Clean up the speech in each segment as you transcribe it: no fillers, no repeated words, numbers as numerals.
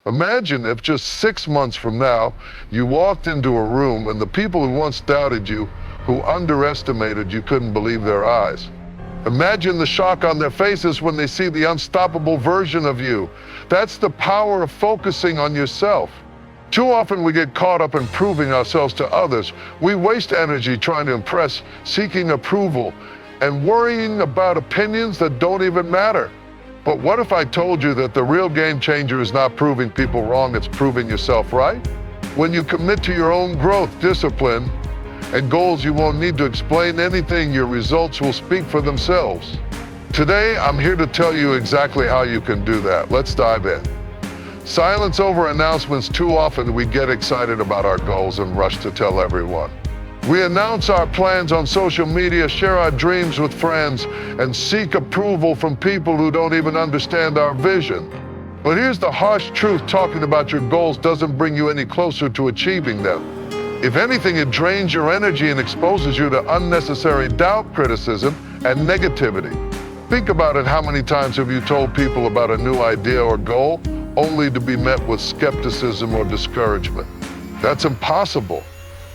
Imagine if just 6 months from now, you walked into a room and the people who once doubted you, who underestimated you, couldn't believe their eyes. Imagine the shock on their faces when they see the unstoppable version of you. That's the power of focusing on yourself. Too often we get caught up in proving ourselves to others. We waste energy trying to impress, seeking approval, and worrying about opinions that don't even matter. But what if I told you that the real game changer is not proving people wrong, it's proving yourself right? When you commit to your own growth, discipline, and goals, you won't need to explain anything. Your results will speak for themselves. Today, I'm here to tell you exactly how you can do that. Let's dive in. Silence over announcements. Too often we get excited about our goals and rush to tell everyone. We announce our plans on social media, share our dreams with friends, and seek approval from people who don't even understand our vision. But here's the harsh truth: talking about your goals doesn't bring you any closer to achieving them. If anything, it drains your energy and exposes you to unnecessary doubt, criticism, and negativity. Think about it. How many times have you told people about a new idea or goal only to be met with skepticism or discouragement? That's impossible.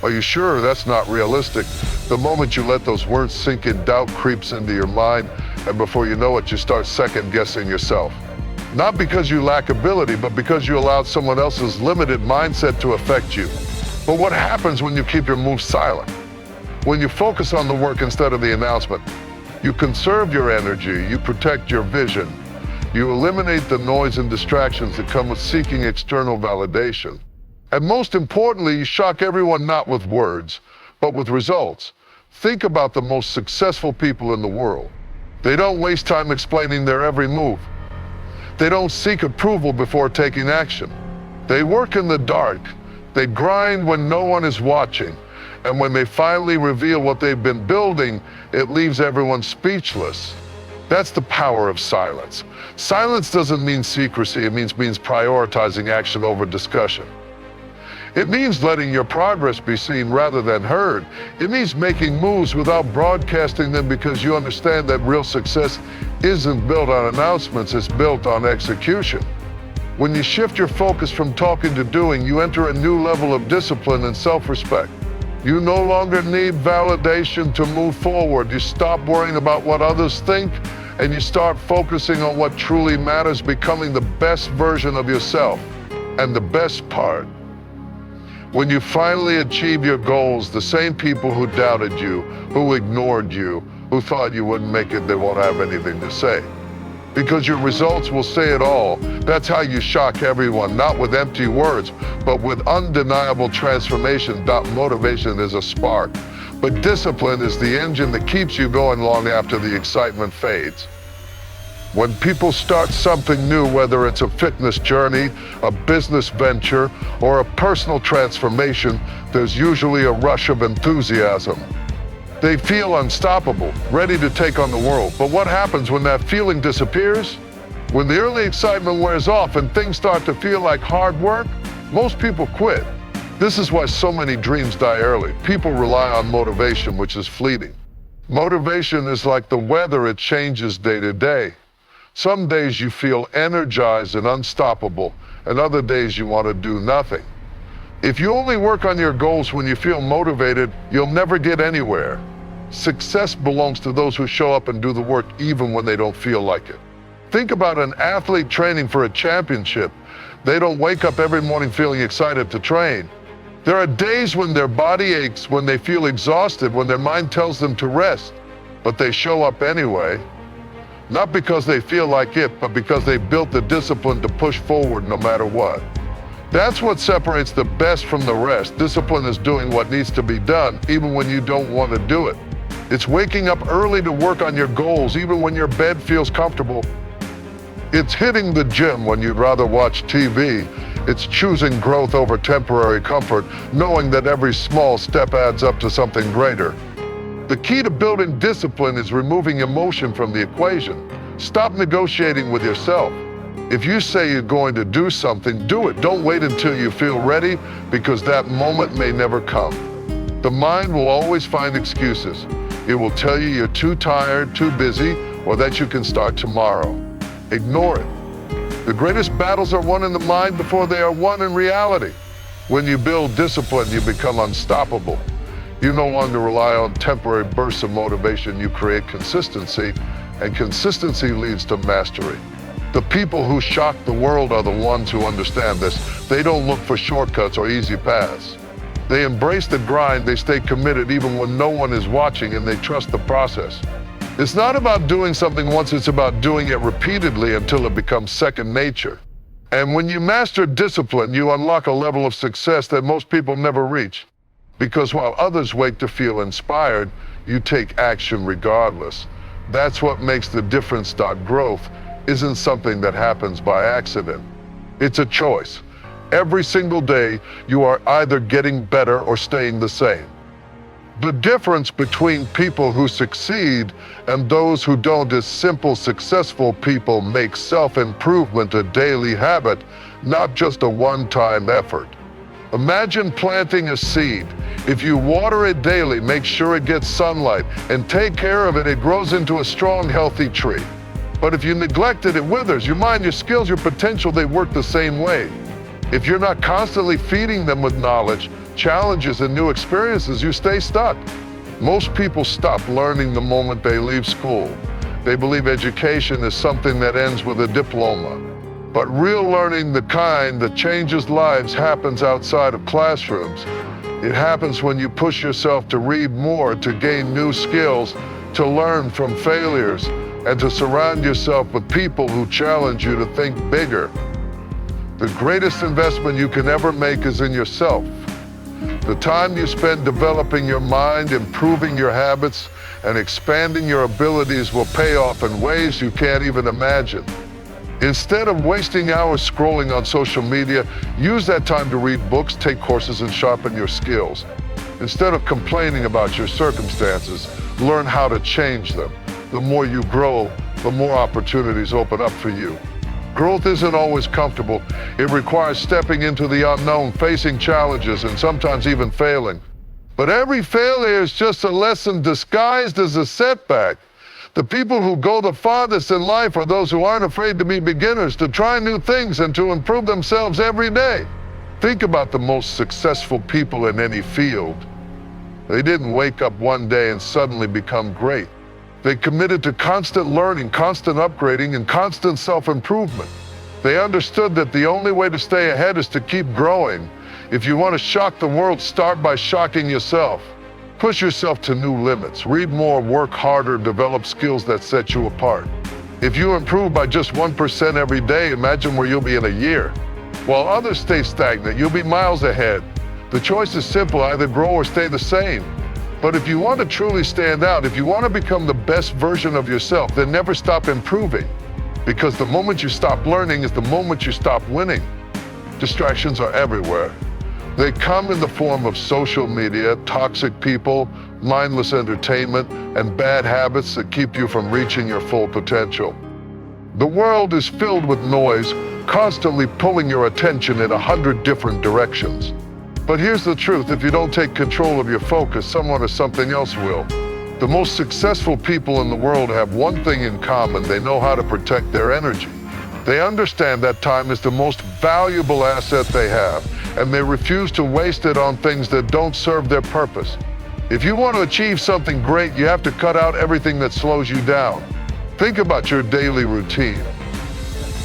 Are you sure that's not realistic? The moment you let those words sink in, doubt creeps into your mind, and before you know it, you start second-guessing yourself. Not because you lack ability, but because you allowed someone else's limited mindset to affect you. But what happens when you keep your moves silent? When you focus on the work instead of the announcement? You conserve your energy, you protect your vision, you eliminate the noise and distractions that come with seeking external validation. And most importantly, you shock everyone not with words, but with results. Think about the most successful people in the world. They don't waste time explaining their every move. They don't seek approval before taking action. They work in the dark. They grind when no one is watching. And when they finally reveal what they've been building, it leaves everyone speechless. That's the power of silence. Silence doesn't mean secrecy. It means prioritizing action over discussion. It means letting your progress be seen rather than heard. It means making moves without broadcasting them, because you understand that real success isn't built on announcements, it's built on execution. When you shift your focus from talking to doing, you enter a new level of discipline and self-respect. You no longer need validation to move forward. You stop worrying about what others think, and you start focusing on what truly matters, becoming the best version of yourself. And the best part, when you finally achieve your goals, the same people who doubted you, who ignored you, who thought you wouldn't make it, they won't have anything to say. Because your results will say it all. That's how you shock everyone, not with empty words, but with undeniable transformation. Motivation is a spark, but discipline is the engine that keeps you going long after the excitement fades. When people start something new, whether it's a fitness journey, a business venture, or a personal transformation, there's usually a rush of enthusiasm. They feel unstoppable, ready to take on the world. But what happens when that feeling disappears? When the early excitement wears off and things start to feel like hard work, most people quit. This is why so many dreams die early. People rely on motivation, which is fleeting. Motivation is like the weather, it changes day to day. Some days you feel energized and unstoppable, and other days you want to do nothing. If you only work on your goals when you feel motivated, you'll never get anywhere. Success belongs to those who show up and do the work even when they don't feel like it. Think about an athlete training for a championship. They don't wake up every morning feeling excited to train. There are days when their body aches, when they feel exhausted, when their mind tells them to rest, but they show up anyway. Not because they feel like it, but because they built the discipline to push forward no matter what. That's what separates the best from the rest. Discipline is doing what needs to be done, even when you don't want to do it. It's waking up early to work on your goals, even when your bed feels comfortable. It's hitting the gym when you'd rather watch TV. It's choosing growth over temporary comfort, knowing that every small step adds up to something greater. The key to building discipline is removing emotion from the equation. Stop negotiating with yourself. If you say you're going to do something, do it. Don't wait until you feel ready, because that moment may never come. The mind will always find excuses. It will tell you you're too tired, too busy, or that you can start tomorrow. Ignore it. The greatest battles are won in the mind before they are won in reality. When you build discipline, you become unstoppable. You no longer rely on temporary bursts of motivation. You create consistency, and consistency leads to mastery. The people who shock the world are the ones who understand this. They don't look for shortcuts or easy paths. They embrace the grind, they stay committed even when no one is watching, and they trust the process. It's not about doing something once, it's about doing it repeatedly until it becomes second nature. And when you master discipline, you unlock a level of success that most people never reach. Because while others wait to feel inspired, you take action regardless. That's what makes the difference. Growth isn't something that happens by accident. It's a choice. Every single day, you are either getting better or staying the same. The difference between people who succeed and those who don't is simple. Successful people make self-improvement a daily habit, not just a one-time effort. Imagine planting a seed. If you water it daily, make sure it gets sunlight, and take care of it, it grows into a strong, healthy tree. But if you neglect it, it withers. Your mind, your skills, your potential, they work the same way. If you're not constantly feeding them with knowledge, challenges, and new experiences, you stay stuck. Most people stop learning the moment they leave school. They believe education is something that ends with a diploma. But real learning, the kind that changes lives, happens outside of classrooms. It happens when you push yourself to read more, to gain new skills, to learn from failures, and to surround yourself with people who challenge you to think bigger. The greatest investment you can ever make is in yourself. The time you spend developing your mind, improving your habits, and expanding your abilities will pay off in ways you can't even imagine. Instead of wasting hours scrolling on social media, use that time to read books, take courses, and sharpen your skills. Instead of complaining about your circumstances, learn how to change them. The more you grow, the more opportunities open up for you. Growth isn't always comfortable. It requires stepping into the unknown, facing challenges, and sometimes even failing. But every failure is just a lesson disguised as a setback. The people who go the farthest in life are those who aren't afraid to be beginners, to try new things, and to improve themselves every day. Think about the most successful people in any field. They didn't wake up one day and suddenly become great. They committed to constant learning, constant upgrading, and constant self-improvement. They understood that the only way to stay ahead is to keep growing. If you want to shock the world, start by shocking yourself. Push yourself to new limits. Read more, work harder, develop skills that set you apart. If you improve by just 1% every day, imagine where you'll be in a year. While others stay stagnant, you'll be miles ahead. The choice is simple, either grow or stay the same. But if you want to truly stand out, if you want to become the best version of yourself, then never stop improving. Because the moment you stop learning is the moment you stop winning. Distractions are everywhere. They come in the form of social media, toxic people, mindless entertainment, and bad habits that keep you from reaching your full potential. The world is filled with noise, constantly pulling your attention in 100 different directions. But here's the truth, if you don't take control of your focus, someone or something else will. The most successful people in the world have one thing in common: they know how to protect their energy. They understand that time is the most valuable asset they have, and they refuse to waste it on things that don't serve their purpose. If you want to achieve something great, you have to cut out everything that slows you down. Think about your daily routine.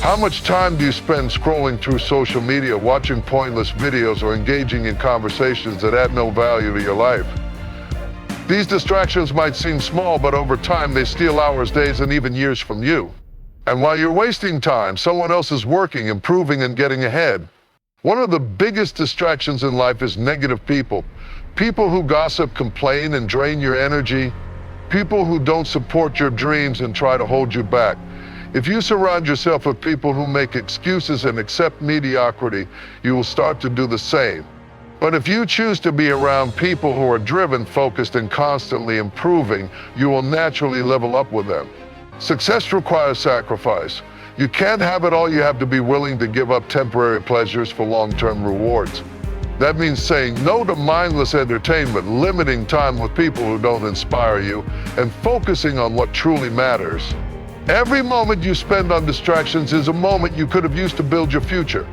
How much time do you spend scrolling through social media, watching pointless videos, or engaging in conversations that add no value to your life? These distractions might seem small, but over time they steal hours, days, and even years from you. And while you're wasting time, someone else is working, improving, and getting ahead. One of the biggest distractions in life is negative people. People who gossip, complain, and drain your energy. People who don't support your dreams and try to hold you back. If you surround yourself with people who make excuses and accept mediocrity, you will start to do the same. But if you choose to be around people who are driven, focused, and constantly improving, you will naturally level up with them. Success requires sacrifice. You can't have it all. You have to be willing to give up temporary pleasures for long-term rewards. That means saying no to mindless entertainment, limiting time with people who don't inspire you, and focusing on what truly matters. Every moment you spend on distractions is a moment you could have used to build your future.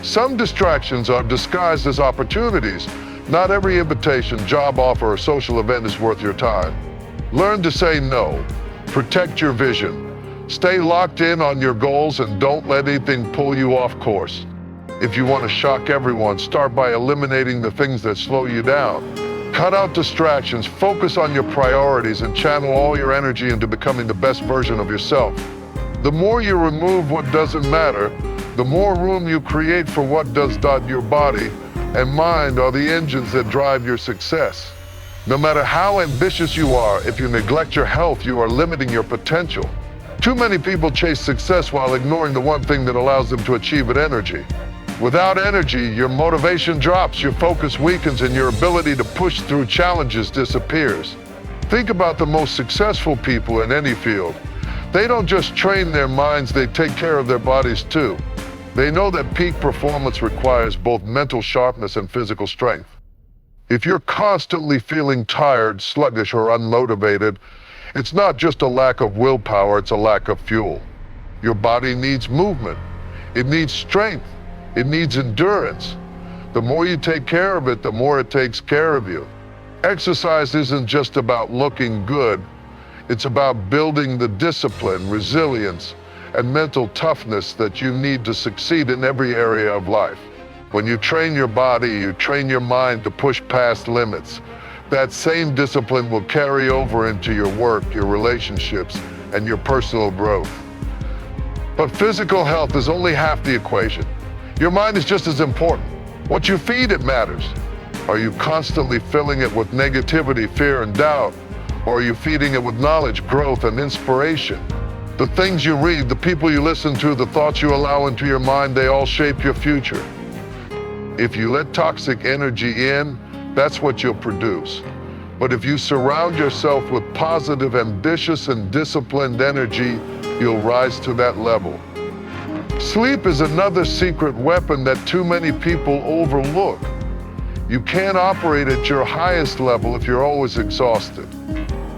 Some distractions are disguised as opportunities. Not every invitation, job offer, or social event is worth your time. Learn to say no. Protect your vision. Stay locked in on your goals and don't let anything pull you off course. If you want to shock everyone, start by eliminating the things that slow you down. Cut out distractions, focus on your priorities, and channel all your energy into becoming the best version of yourself. The more you remove what doesn't matter, the more room you create for what does. Your body and mind are the engines that drive your success. No matter how ambitious you are, if you neglect your health, you are limiting your potential. Too many people chase success while ignoring the one thing that allows them to achieve it: energy. Without energy, your motivation drops, your focus weakens, and your ability to push through challenges disappears. Think about the most successful people in any field. They don't just train their minds, they take care of their bodies too. They know that peak performance requires both mental sharpness and physical strength. If you're constantly feeling tired, sluggish, or unmotivated, it's not just a lack of willpower, it's a lack of fuel. Your body needs movement. It needs strength. It needs endurance. The more you take care of it, the more it takes care of you. Exercise isn't just about looking good. It's about building the discipline, resilience, and mental toughness that you need to succeed in every area of life. When you train your body, you train your mind to push past limits. That same discipline will carry over into your work, your relationships, and your personal growth. But physical health is only half the equation. Your mind is just as important. What you feed it matters. Are you constantly filling it with negativity, fear, and doubt? Or are you feeding it with knowledge, growth, and inspiration? The things you read, the people you listen to, the thoughts you allow into your mind, they all shape your future. If you let toxic energy in, that's what you'll produce. But if you surround yourself with positive, ambitious, and disciplined energy, you'll rise to that level. Sleep is another secret weapon that too many people overlook. You can't operate at your highest level if you're always exhausted.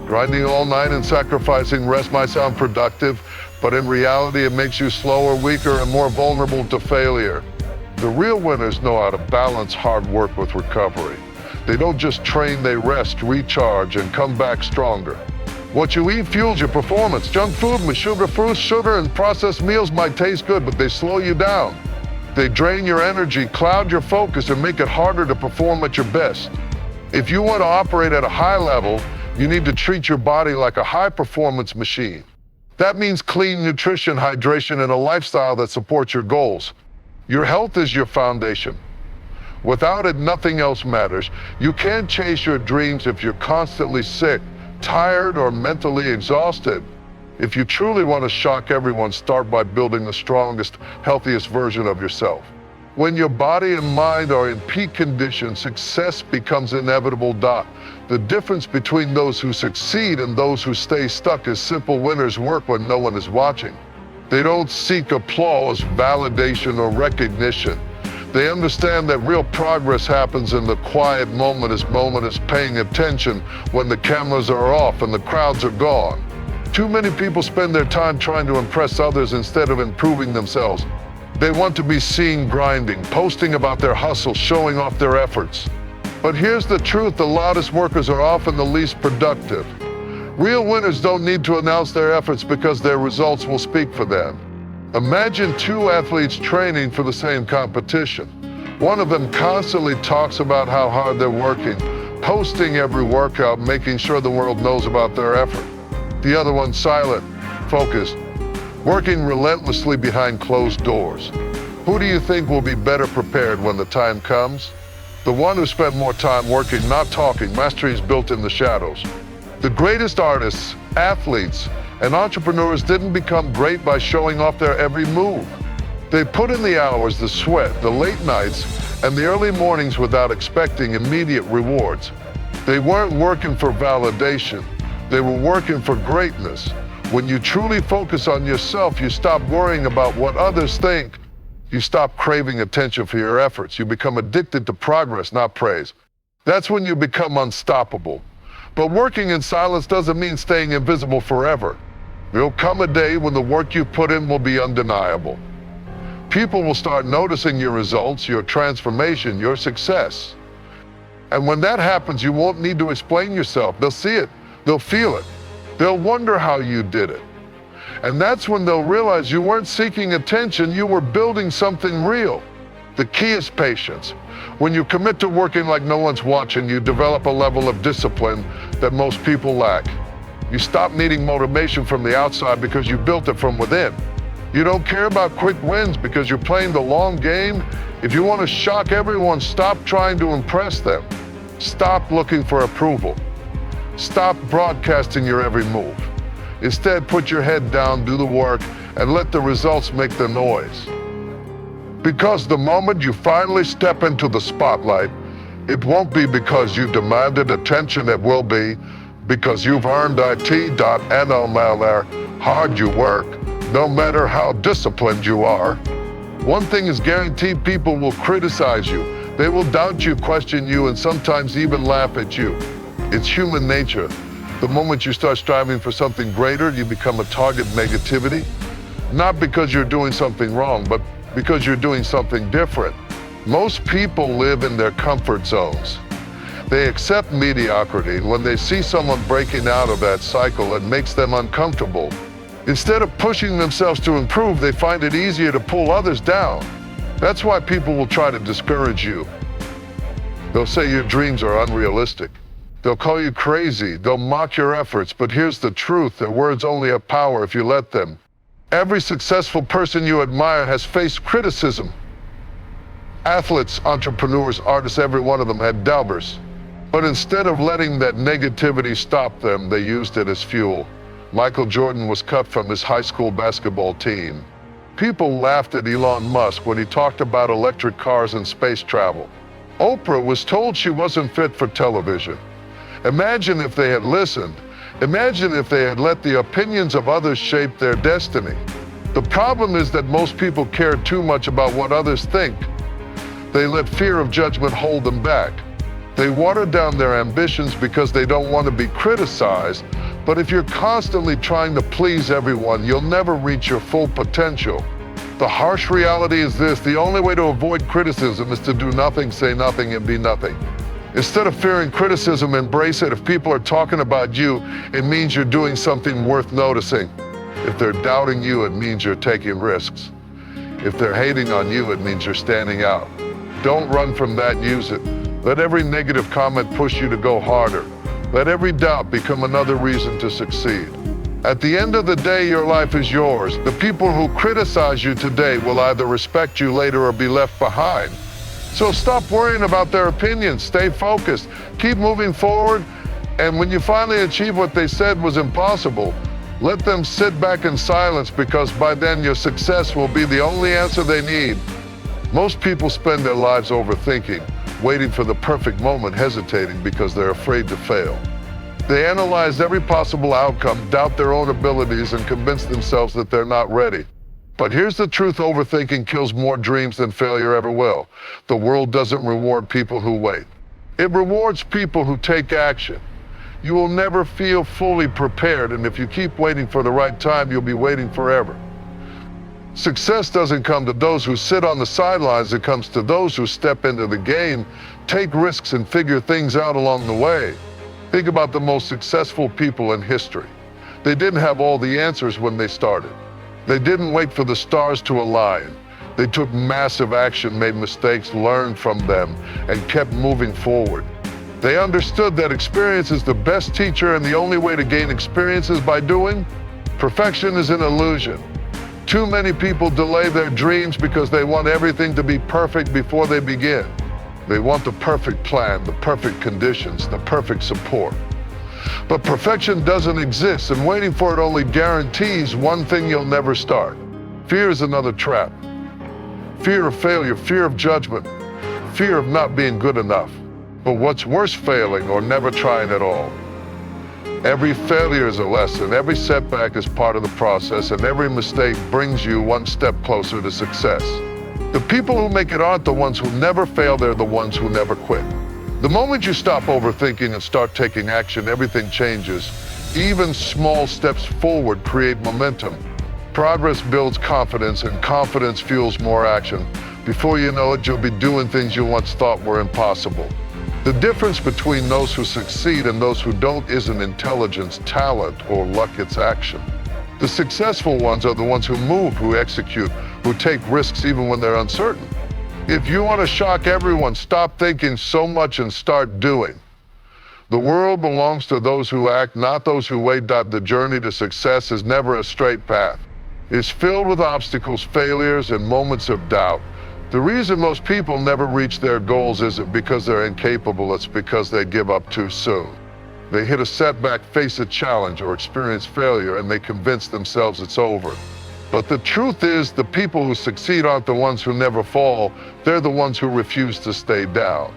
Grinding all night and sacrificing rest might sound productive, but in reality it makes you slower, weaker, and more vulnerable to failure. The real winners know how to balance hard work with recovery. They don't just train, they rest, recharge, and come back stronger. What you eat fuels your performance. Junk food with sugar and processed meals might taste good, but they slow you down. They drain your energy, cloud your focus, and make it harder to perform at your best. If you want to operate at a high level, you need to treat your body like a high-performance machine. That means clean nutrition, hydration, and a lifestyle that supports your goals. Your health is your foundation. Without it, nothing else matters. You can't chase your dreams if you're constantly sick, tired, or mentally exhausted. If you truly want to shock everyone, start by building the strongest, healthiest version of yourself. When your body and mind are in peak condition, success becomes inevitable. The difference between those who succeed and those who stay stuck is simple: winners work when no one is watching. They don't seek applause, validation, or recognition. They understand that real progress happens in the quiet moment is paying attention when the cameras are off and the crowds are gone. Too many people spend their time trying to impress others instead of improving themselves. They want to be seen grinding, posting about their hustle, showing off their efforts. But here's the truth: the loudest workers are often the least productive. Real winners don't need to announce their efforts because their results will speak for them. Imagine two athletes training for the same competition. One of them constantly talks about how hard they're working, posting every workout, making sure the world knows about their effort. The other one silent, focused, working relentlessly behind closed doors. Who do you think will be better prepared when the time comes? The one who spent more time working, not talking. Mastery is built in the shadows. The greatest artists, athletes, and entrepreneurs didn't become great by showing off their every move. They put in the hours, the sweat, the late nights, and the early mornings without expecting immediate rewards. They weren't working for validation. They were working for greatness. When you truly focus on yourself, you stop worrying about what others think. You stop craving attention for your efforts. You become addicted to progress, not praise. That's when you become unstoppable. But working in silence doesn't mean staying invisible forever. There'll come a day when the work you put in will be undeniable. People will start noticing your results, your transformation, your success. And when that happens, you won't need to explain yourself. They'll see it. They'll feel it. They'll wonder how you did it. And that's when they'll realize you weren't seeking attention, you were building something real. The key is patience. When you commit to working like no one's watching, you develop a level of discipline that most people lack. You stop needing motivation from the outside because you built it from within. You don't care about quick wins because you're playing the long game. If you want to shock everyone, stop trying to impress them. Stop looking for approval. Stop broadcasting your every move. Instead, put your head down, do the work, and let the results make the noise. Because the moment you finally step into the spotlight, it won't be because you demanded attention, it will be because you've earned it. No matter how hard you work, no matter how disciplined you are. One thing is guaranteed, people will criticize you. They will doubt you, question you, and sometimes even laugh at you. It's human nature. The moment you start striving for something greater, you become a target of negativity. Not because you're doing something wrong, but because you're doing something different. Most people live in their comfort zones. They accept mediocrity. When they see someone breaking out of that cycle, it makes them uncomfortable. Instead of pushing themselves to improve, they find it easier to pull others down. That's why people will try to discourage you. They'll say your dreams are unrealistic. They'll call you crazy. They'll mock your efforts. But here's the truth, their words only have power if you let them. Every successful person you admire has faced criticism. Athletes, entrepreneurs, artists, every one of them had doubters. But instead of letting that negativity stop them, they used it as fuel. Michael Jordan was cut from his high school basketball team. People laughed at Elon Musk when he talked about electric cars and space travel. Oprah was told she wasn't fit for television. Imagine if they had listened. Imagine if they had let the opinions of others shape their destiny. The problem is that most people care too much about what others think. They let fear of judgment hold them back. They water down their ambitions because they don't want to be criticized. But if you're constantly trying to please everyone, you'll never reach your full potential. The harsh reality is this: the only way to avoid criticism is to do nothing, say nothing, and be nothing. Instead of fearing criticism, embrace it. If people are talking about you, it means you're doing something worth noticing. If they're doubting you, it means you're taking risks. If they're hating on you, it means you're standing out. Don't run from that, use it. Let every negative comment push you to go harder. Let every doubt become another reason to succeed. At the end of the day, your life is yours. The people who criticize you today will either respect you later or be left behind. So stop worrying about their opinions. Stay focused. Keep moving forward. And when you finally achieve what they said was impossible, let them sit back in silence, because by then your success will be the only answer they need. Most people spend their lives overthinking, waiting for the perfect moment, hesitating because they're afraid to fail. They analyze every possible outcome, doubt their own abilities, and convince themselves that they're not ready. But here's the truth: overthinking kills more dreams than failure ever will. The world doesn't reward people who wait. It rewards people who take action. You will never feel fully prepared, and if you keep waiting for the right time, you'll be waiting forever. Success doesn't come to those who sit on the sidelines. It comes to those who step into the game, take risks, and figure things out along the way. Think about the most successful people in history. They didn't have all the answers when they started. They didn't wait for the stars to align. They took massive action, made mistakes, learned from them, and kept moving forward. They understood that experience is the best teacher, and the only way to gain experience is by doing. Perfection is an illusion. Too many people delay their dreams because they want everything to be perfect before they begin. They want the perfect plan, the perfect conditions, the perfect support. But perfection doesn't exist, and waiting for it only guarantees one thing: you'll never start. Fear is another trap. Fear of failure, fear of judgment, fear of not being good enough. But what's worse, failing or never trying at all. Every failure is a lesson, every setback is part of the process, and every mistake brings you one step closer to success. The people who make it aren't the ones who never fail, they're the ones who never quit. The moment you stop overthinking and start taking action, everything changes. Even small steps forward create momentum. Progress builds confidence, and confidence fuels more action. Before you know it, you'll be doing things you once thought were impossible. The difference between those who succeed and those who don't isn't intelligence, talent, or luck, it's action. The successful ones are the ones who move, who execute, who take risks even when they're uncertain. If you want to shock everyone, stop thinking so much and start doing. The world belongs to those who act, not those who wait. The journey to success is never a straight path. It's filled with obstacles, failures, and moments of doubt. The reason most people never reach their goals isn't because they're incapable, it's because they give up too soon. They hit a setback, face a challenge, or experience failure, and they convince themselves it's over. But the truth is, the people who succeed aren't the ones who never fall, they're the ones who refuse to stay down.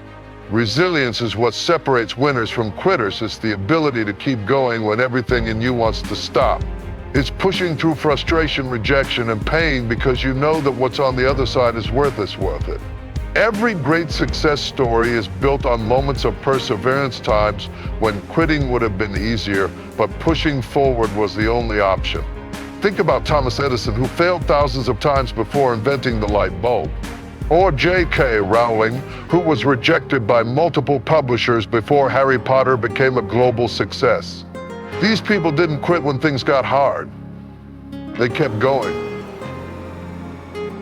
Resilience is what separates winners from quitters. It's the ability to keep going when everything in you wants to stop. It's pushing through frustration, rejection, and pain because you know that what's on the other side is worth it. Every great success story is built on moments of perseverance, times when quitting would have been easier, but pushing forward was the only option. Think about Thomas Edison, who failed thousands of times before inventing the light bulb. Or J.K. Rowling, who was rejected by multiple publishers before Harry Potter became a global success. These people didn't quit when things got hard. They kept going.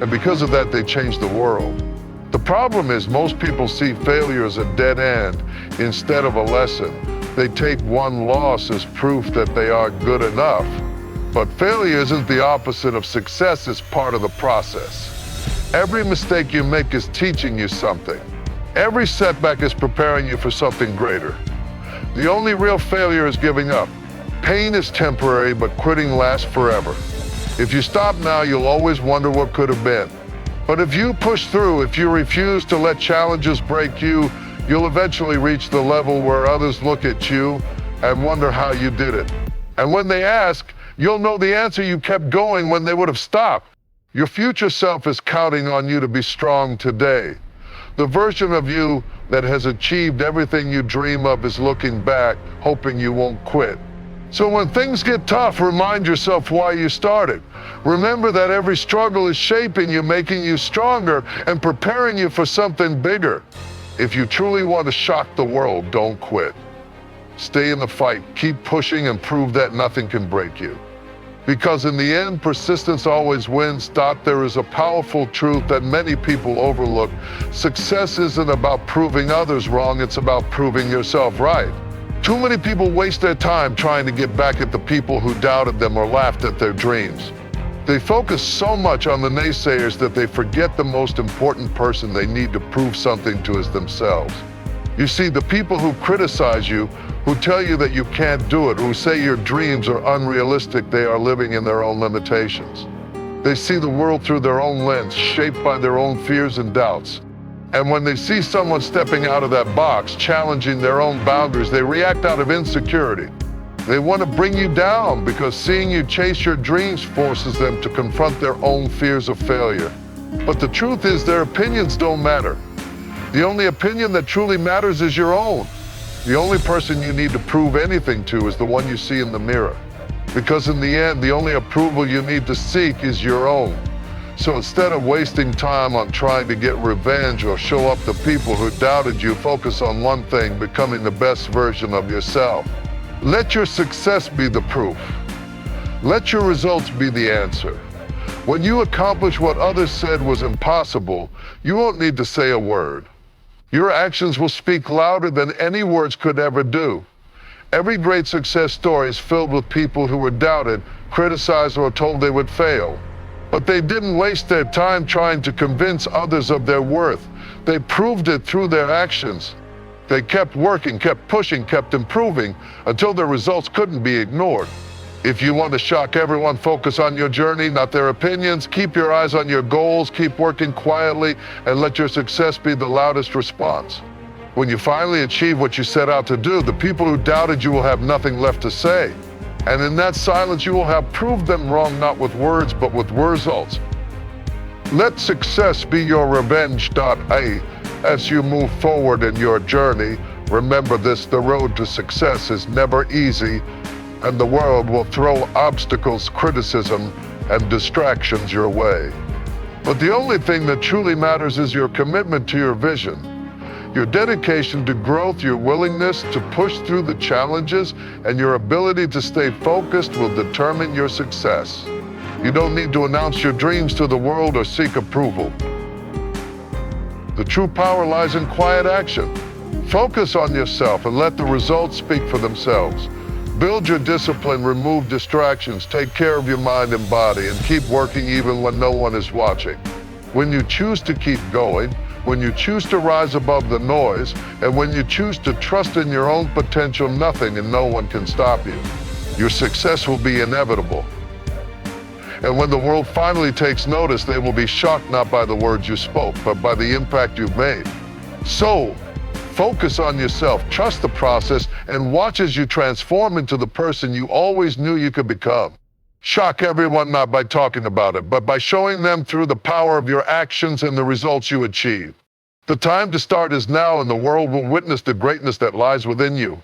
And because of that, they changed the world. The problem is most people see failure as a dead end instead of a lesson. They take one loss as proof that they aren't good enough. But failure isn't the opposite of success, it's part of the process. Every mistake you make is teaching you something. Every setback is preparing you for something greater. The only real failure is giving up. Pain is temporary, but quitting lasts forever. If you stop now, you'll always wonder what could have been. But if you push through, if you refuse to let challenges break you, you'll eventually reach the level where others look at you and wonder how you did it. And when they ask, you'll know the answer: you kept going when they would have stopped. Your future self is counting on you to be strong today. The version of you that has achieved everything you dream of is looking back, hoping you won't quit. So when things get tough, remind yourself why you started. Remember that every struggle is shaping you, making you stronger, and preparing you for something bigger. If you truly want to shock the world, don't quit. Stay in the fight, keep pushing, and prove that nothing can break you. Because in the end, persistence always wins. There is a powerful truth that many people overlook. Success isn't about proving others wrong, it's about proving yourself right. Too many people waste their time trying to get back at the people who doubted them or laughed at their dreams. They focus so much on the naysayers that they forget the most important person they need to prove something to is themselves. You see, the people who criticize you, who tell you that you can't do it, who say your dreams are unrealistic, they are living in their own limitations. They see the world through their own lens, shaped by their own fears and doubts. And when they see someone stepping out of that box, challenging their own boundaries, they react out of insecurity. They want to bring you down because seeing you chase your dreams forces them to confront their own fears of failure. But the truth is, their opinions don't matter. The only opinion that truly matters is your own. The only person you need to prove anything to is the one you see in the mirror. Because in the end, the only approval you need to seek is your own. So instead of wasting time on trying to get revenge or show up to people who doubted you, focus on one thing: becoming the best version of yourself. Let your success be the proof. Let your results be the answer. When you accomplish what others said was impossible, you won't need to say a word. Your actions will speak louder than any words could ever do. Every great success story is filled with people who were doubted, criticized, or told they would fail. But they didn't waste their time trying to convince others of their worth. They proved it through their actions. They kept working, kept pushing, kept improving until their results couldn't be ignored. If you want to shock everyone, focus on your journey, not their opinions. Keep your eyes on your goals, keep working quietly, and let your success be the loudest response. When you finally achieve what you set out to do, the people who doubted you will have nothing left to say. And in that silence, you will have proved them wrong, not with words, but with results. Let success be your revenge. As you move forward in your journey, remember this: the road to success is never easy, and the world will throw obstacles, criticism, and distractions your way. But the only thing that truly matters is your commitment to your vision, your dedication to growth, your willingness to push through the challenges, and your ability to stay focused will determine your success. You don't need to announce your dreams to the world or seek approval. The true power lies in quiet action. Focus on yourself and let the results speak for themselves. Build your discipline, remove distractions, take care of your mind and body, and keep working even when no one is watching. When you choose to keep going, when you choose to rise above the noise, and when you choose to trust in your own potential, nothing and no one can stop you. Your success will be inevitable. And when the world finally takes notice, they will be shocked not by the words you spoke, but by the impact you've made. So, focus on yourself, trust the process, and watch as you transform into the person you always knew you could become. Shock everyone not by talking about it, but by showing them through the power of your actions and the results you achieve. The time to start is now, and the world will witness the greatness that lies within you.